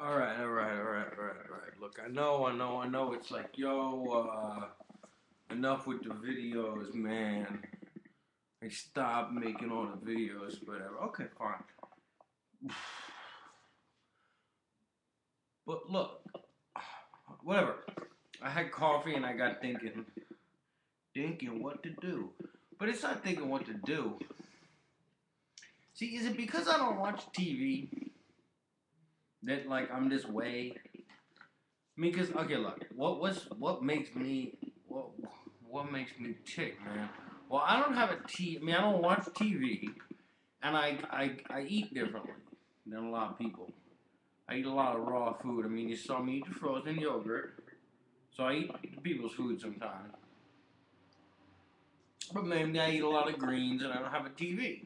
All right. Look, I know. It's like, enough with the videos, man. Like, stop making all the videos, whatever. Okay, fine. But look, whatever. I had coffee and I got thinking what to do. But it's not thinking what to do. See, is it because I don't watch TV that like I'm this way? I mean, cause okay, look, what makes me tick, man? Well, I don't have a T. I mean, I don't watch TV, and I eat differently than a lot of people. I eat a lot of raw food. I mean, you saw me eat the frozen yogurt, so I eat people's food sometimes. But maybe I eat a lot of greens, and I don't have a TV.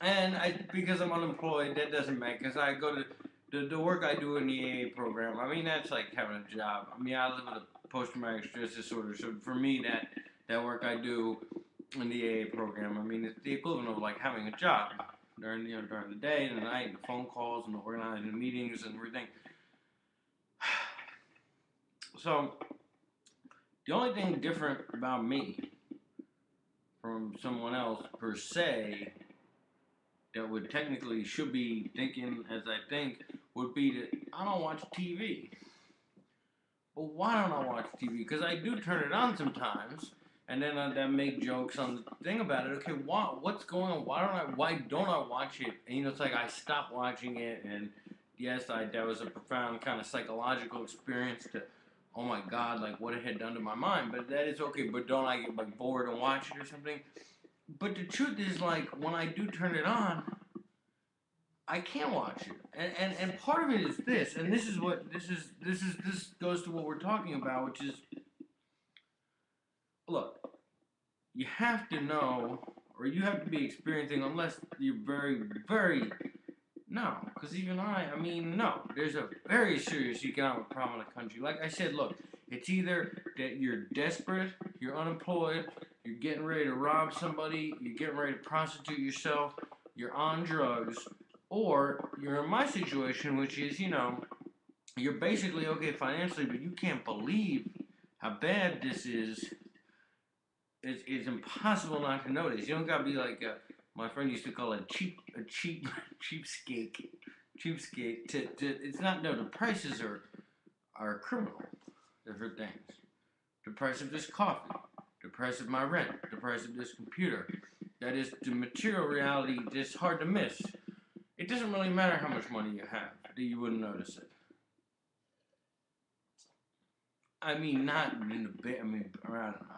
And because I'm unemployed, that doesn't matter. Because I go to the work I do in the AA program. I mean, that's like having a job. I mean, I live with a post-traumatic stress disorder, so for me, that work I do in the AA program, I mean, it's the equivalent of like having a job during the day and the night, and the phone calls and the organizing the meetings and everything. So the only thing different about me from someone else per se that would technically should be thinking as I think would be that I don't watch TV. Well, why don't I watch TV? Because I do turn it on sometimes, and then I make jokes on the thing about it. Okay, what's going on? Why don't I watch it? And it's like I stopped watching it, and yes, that was a profound kind of psychological experience to. Oh my God! Like what it had done to my mind, but that is okay. But don't I get like bored and watch it or something? But the truth is, like when I do turn it on, I can watch it, and part of it is this, and this goes to what we're talking about, which is look, you have to know, or you have to be experiencing, unless you're very no, because even I mean no, there's a very serious economic problem in the country. Like I said, look, it's either that you're desperate, you're unemployed, you're getting ready to rob somebody, you're getting ready to prostitute yourself, you're on drugs, or you're in my situation, which is, you're basically okay financially, but you can't believe how bad this is. It's impossible not to notice. You don't gotta be like my friend used to call it cheapskate, cheapskate. It's not no. The prices are criminal. Different things. The price of this coffee, the price of my rent, the price of this computer. That is the material reality. That's hard to miss. It doesn't really matter how much money you have, that you wouldn't notice it. I mean, not in the bit. I mean, I don't know.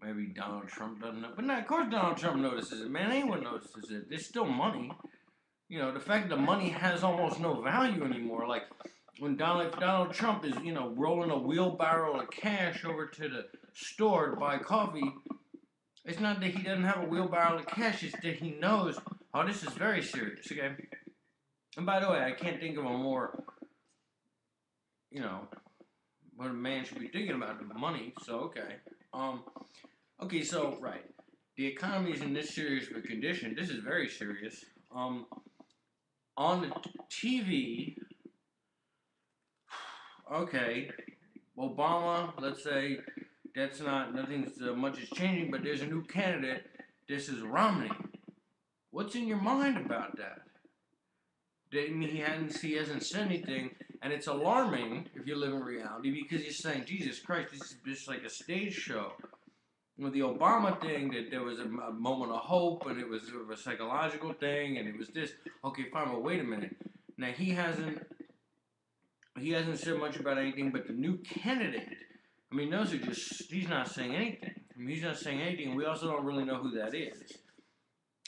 Maybe Donald Trump doesn't know, but no, of course Donald Trump notices it. Man, anyone notices it. There's still money. The fact that money has almost no value anymore. Like when Donald Trump is, rolling a wheelbarrow of cash over to the store to buy coffee. It's not that he doesn't have a wheelbarrow of cash. It's that he knows, oh, this is very serious. Okay. And by the way, I can't think of a more, you know, what a man should be thinking about than money. So okay. Um. Okay. So right, the economy is in this serious of a condition. This is very serious. On the TV. Okay. Obama. Let's say that's not nothing's much is changing, but there's a new candidate. This is Romney. What's in your mind about that? He hasn't said anything, and it's alarming if you live in reality because you're saying, Jesus Christ, this is just like a stage show. With the Obama thing, that there was a moment of hope, and it was sort of a psychological thing, and it was this. Okay, fine, but wait a minute. Now he hasn't said much about anything, but the new candidate. I mean, those are just. He's not saying anything. I mean, he's not saying anything. We also don't really know who that is.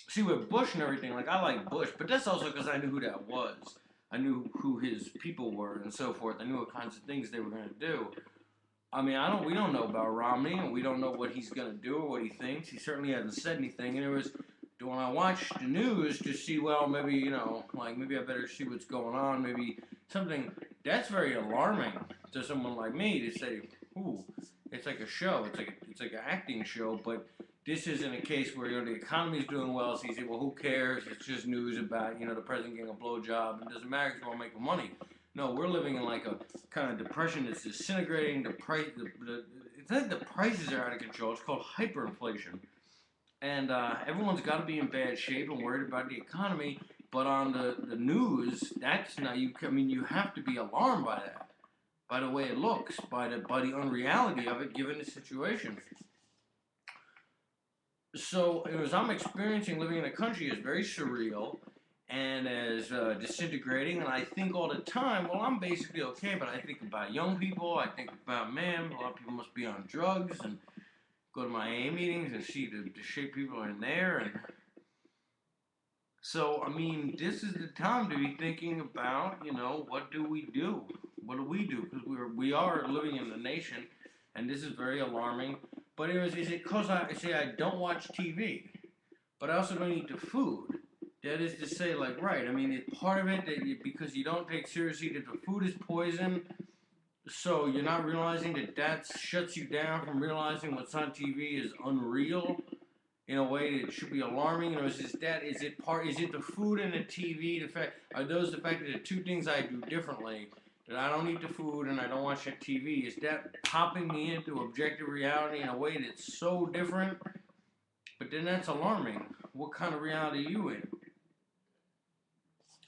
See, with Bush and everything, like I like Bush, but that's also because I knew who that was. I knew who his people were and so forth. I knew what kinds of things they were going to do. I mean, we don't know about Romney, and we don't know what he's going to do or what he thinks. He certainly hasn't said anything. And it was when I watched the news to see, well, maybe like maybe I better see what's going on. Maybe something that's very alarming to someone like me to say, "Ooh, it's like a show. It's like an acting show." But this isn't a case where the economy's doing well, so you say, well, who cares? It's just news about the president getting a blowjob. It doesn't matter because we're all making money. No, we're living in like a kind of depression that's disintegrating. It's like the prices are out of control. It's called hyperinflation, and everyone's got to be in bad shape and worried about the economy. But on the news, that's not you. I mean, you have to be alarmed by that, by the way it looks, by the unreality of it, given the situation. So as I'm experiencing living in a country is very surreal and as disintegrating, and I think all the time, well, I'm basically okay, but I think about young people, I think about, man, a lot of people must be on drugs, and go to my AA meetings and see the shape people are in there, and so, I mean, this is the time to be thinking about, what do we do? What do we do? Because we are living in a nation, and this is very alarming. But anyways, is it because I don't watch TV, but I also don't eat the food? That is to say, like, right, I mean, it's part of it because you don't take seriously that the food is poison, so you're not realizing that shuts you down from realizing what's on TV is unreal in a way that should be alarming. Is it the food and the TV, are those the fact that the two things I do differently, that I don't eat the food and I don't watch the TV, is that popping me into objective reality in a way that's so different? But then that's alarming. What kind of reality are you in?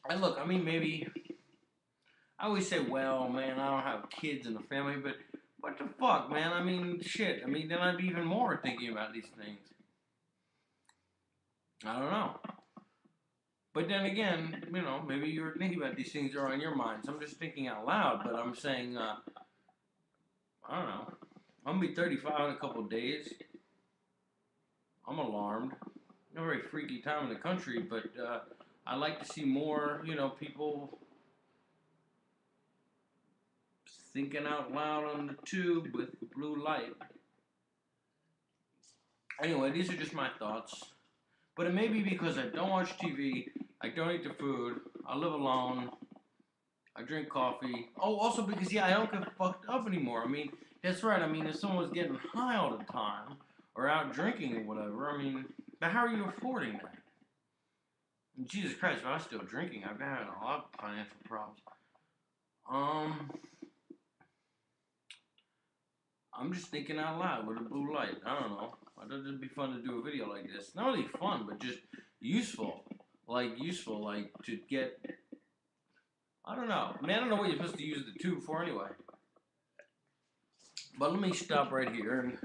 And look, I mean, maybe, I always say, well, man, I don't have kids in the family, but what the fuck, man? I mean, shit. I mean, then I'd be even more thinking about these things. I don't know. But then again, maybe you're thinking about these things that are on your minds. I'm just thinking out loud, but I'm saying, I don't know. I'm going to be 35 in a couple of days. I'm alarmed. Not a very freaky time in the country, but I like to see more, people thinking out loud on the tube with blue light. Anyway, these are just my thoughts. But it may be because I don't watch TV, I don't eat the food, I live alone, I drink coffee. Oh, also because, I don't get fucked up anymore. I mean, that's right. I mean, if someone was getting high all the time, or out drinking or whatever, I mean, but how are you affording that? Jesus Christ, if I was still drinking, I've been having a lot of financial problems. I'm just thinking out loud with a blue light. I don't know. I thought it'd be fun to do a video like this. Not really fun, but just useful. Like to get, I don't know. I mean, I don't know what you're supposed to use the tube for anyway. But let me stop right here and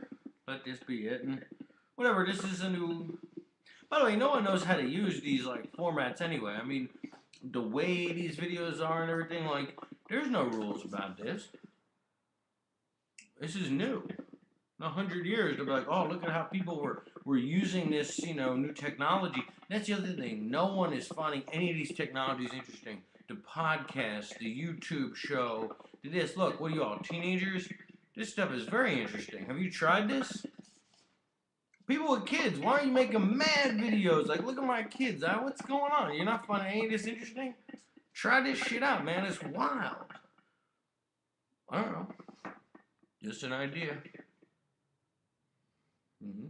let this be it. And whatever, this is a new, by the way, no one knows how to use these, formats anyway. I mean, the way these videos are and everything, there's no rules about this. This is new. In 100 years, they'll be like, oh, look at how people were using this, new technology. That's the other thing. No one is finding any of these technologies interesting. The podcast, the YouTube show, this. Look, what are you all, teenagers? This stuff is very interesting. Have you tried this? People with kids, why aren't you making mad videos? Like, look at my kids. What's going on? You're not finding any of this interesting? Try this shit out, man. It's wild. I don't know. Just an idea. Mm-hmm.